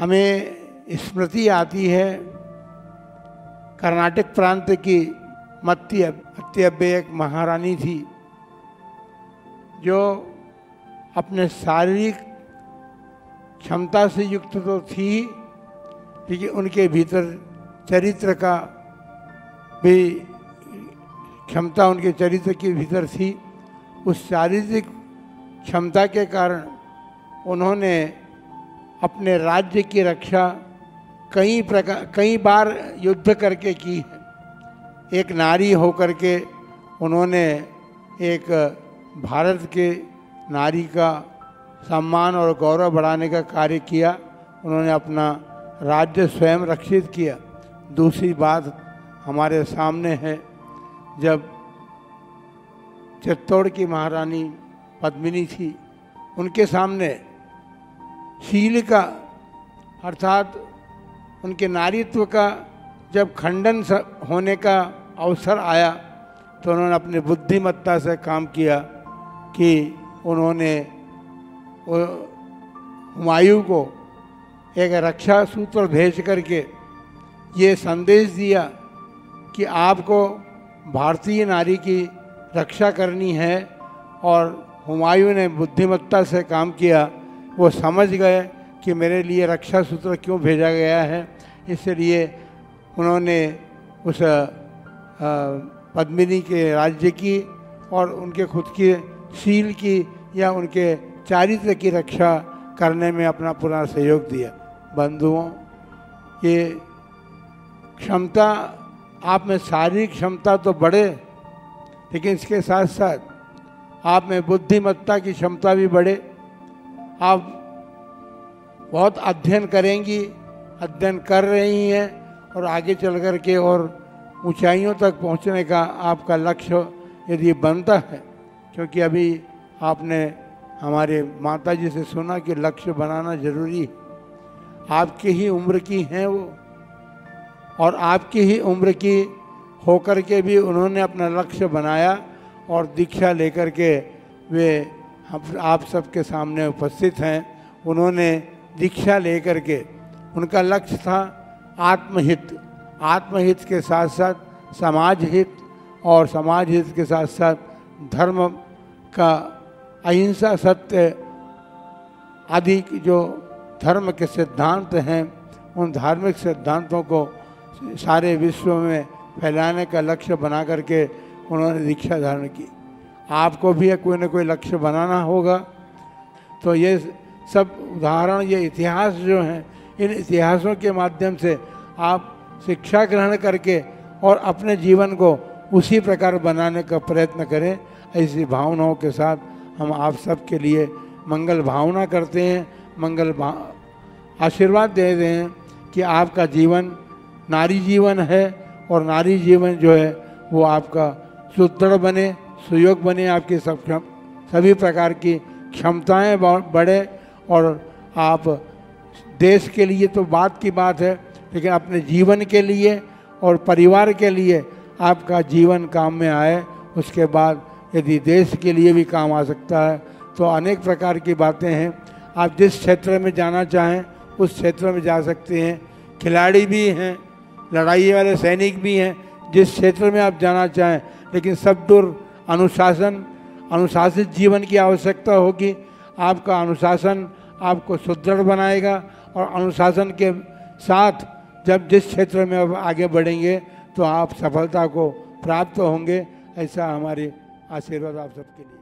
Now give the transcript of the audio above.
हमें स्मृति आती है कर्नाटक प्रांत की अत्तयब्बे एक महारानी थी जो अपने शारीरिक क्षमता से युक्त तो थी, लेकिन उनके भीतर चरित्र का भी क्षमता उनके चरित्र के भीतर थी। उस शारीरिक क्षमता के कारण उन्होंने अपने राज्य की रक्षा कई बार युद्ध करके की है। एक नारी होकर के उन्होंने एक भारत के नारी का सम्मान और गौरव बढ़ाने का कार्य किया। उन्होंने अपना राज्य स्वयं रक्षित किया। दूसरी बात हमारे सामने है, जब चित्तौड़ की महारानी पद्मिनी थी, उनके सामने शील का अर्थात उनके नारीत्व का जब खंडन होने का अवसर आया तो उन्होंने अपनी बुद्धिमत्ता से काम किया कि उन्होंने हुमायूं को एक रक्षा सूत्र भेज करके ये संदेश दिया कि आपको भारतीय नारी की रक्षा करनी है। और हुमायूं ने बुद्धिमत्ता से काम किया। वो समझ गए कि मेरे लिए रक्षा सूत्र क्यों भेजा गया है, इसलिए उन्होंने उस पद्मिनी के राज्य की और उनके खुद की शील की या उनके चारित्र की रक्षा करने में अपना पूरा सहयोग दिया। बंधुओं, ये क्षमता आप में शारीरिक क्षमता तो बढ़े, लेकिन इसके साथ साथ आप में बुद्धिमत्ता की क्षमता भी बढ़े। आप बहुत अध्ययन करेंगी, अध्ययन कर रही हैं और आगे चल कर के और ऊंचाइयों तक पहुंचने का आपका लक्ष्य यदि बनता है, क्योंकि अभी आपने हमारे माता जी से सुना कि लक्ष्य बनाना जरूरी है। आपकी ही उम्र की हैं वो, और आपकी ही उम्र की होकर के भी उन्होंने अपना लक्ष्य बनाया और दीक्षा लेकर के वे आप सबके सामने उपस्थित हैं। उन्होंने दीक्षा लेकर के उनका लक्ष्य था आत्महित, आत्महित के साथ साथ समाज हित, और समाज हित के साथ साथ धर्म का अहिंसा, सत्य आदि जो धर्म के सिद्धांत हैं, उन धार्मिक सिद्धांतों को सारे विश्व में फैलाने का लक्ष्य बना करके उन्होंने दीक्षा धारण की। आपको भी कोई ना कोई लक्ष्य बनाना होगा। तो ये सब उदाहरण, ये इतिहास जो हैं, इन इतिहासों के माध्यम से आप शिक्षा ग्रहण करके और अपने जीवन को उसी प्रकार बनाने का प्रयत्न करें। ऐसी भावनाओं के साथ हम आप सब के लिए मंगल भावना करते हैं, आशीर्वाद दे रहे हैं कि आपका जीवन नारी जीवन है, और नारी जीवन जो है वो आपका सुदृढ़ बने, सुयोग बने, आपकी सभी प्रकार की क्षमताएं बढ़े, और आप देश के लिए तो बात की बात है, लेकिन अपने जीवन के लिए और परिवार के लिए आपका जीवन काम में आए। उसके बाद यदि देश के लिए भी काम आ सकता है तो अनेक प्रकार की बातें हैं। आप जिस क्षेत्र में जाना चाहें उस क्षेत्र में जा सकते हैं। खिलाड़ी भी हैं, लड़ाई वाले सैनिक भी हैं, जिस क्षेत्र में आप जाना चाहें, लेकिन सब दूर अनुशासित जीवन की आवश्यकता होगी। आपका अनुशासन आपको सुदृढ़ बनाएगा, और अनुशासन के साथ जब जिस क्षेत्र में आप आगे बढ़ेंगे तो आप सफलता को प्राप्त होंगे। ऐसा हमारे आशीर्वाद आप सबके लिए।